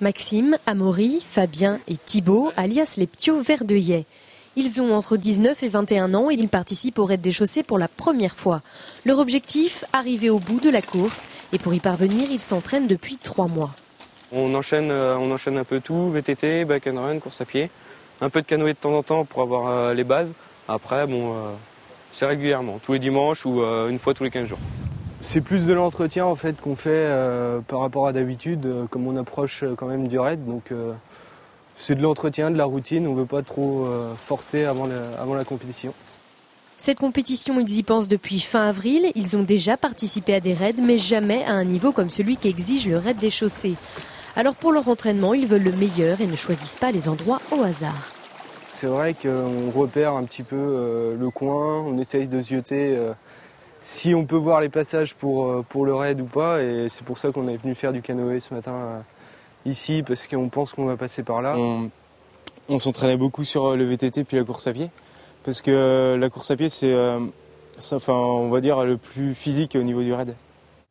Maxime, Amaury, Fabien et Thibaut, alias les Ptios Verdeuillet. Ils ont entre 19 et 21 ans et ils participent au raid des chaussées pour la première fois. Leur objectif, arriver au bout de la course. Et pour y parvenir, ils s'entraînent depuis 3 mois. On enchaîne un peu tout, VTT, back and run, course à pied. Un peu de canoë de temps en temps pour avoir les bases. Après, c'est régulièrement, tous les dimanches ou une fois tous les 15 jours. C'est plus de l'entretien en fait qu'on fait par rapport à d'habitude, comme on approche quand même du raid. Donc c'est de l'entretien, de la routine, on ne veut pas trop forcer avant la compétition. Cette compétition, ils y pensent depuis fin avril. Ils ont déjà participé à des raids, mais jamais à un niveau comme celui qu'exige le raid des chaussées. Alors pour leur entraînement, ils veulent le meilleur et ne choisissent pas les endroits au hasard. C'est vrai qu'on repère un petit peu le coin, on essaye de zioter si on peut voir les passages pour le raid ou pas. Et c'est pour ça qu'on est venu faire du canoë ce matin ici, parce qu'on pense qu'on va passer par là. On s'entraînait beaucoup sur le VTT puis la course à pied. Parce que la course à pied, c'est on va dire le plus physique au niveau du raid.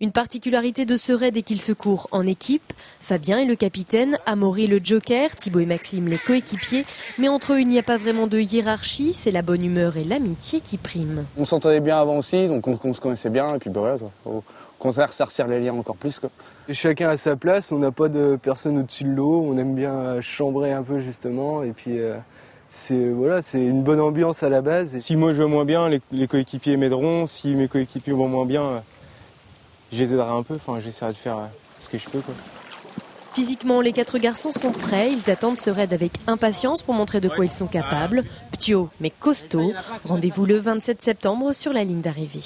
Une particularité de ce raid est qu'il se court en équipe. Fabien est le capitaine, Amaury le joker, Thibaut et Maxime les coéquipiers. Mais entre eux, il n'y a pas vraiment de hiérarchie, c'est la bonne humeur et l'amitié qui priment. On s'entendait bien avant aussi, donc on se connaissait bien. Et puis voilà, au contraire, ça resserre les liens encore plus. Et chacun à sa place, on n'a pas de personne au-dessus de l'eau, on aime bien chambrer un peu justement. Et puis c'est une bonne ambiance à la base. Si moi je vais moins bien, les coéquipiers m'aideront. Si mes coéquipiers vont moins bien, je les aiderai un peu. J'essaierai de faire ce que je peux, quoi. Physiquement, les 4 garçons sont prêts. Ils attendent ce raid avec impatience pour montrer de quoi ils sont capables. Ptios, mais costauds. Rendez-vous le 27 septembre sur la ligne d'arrivée.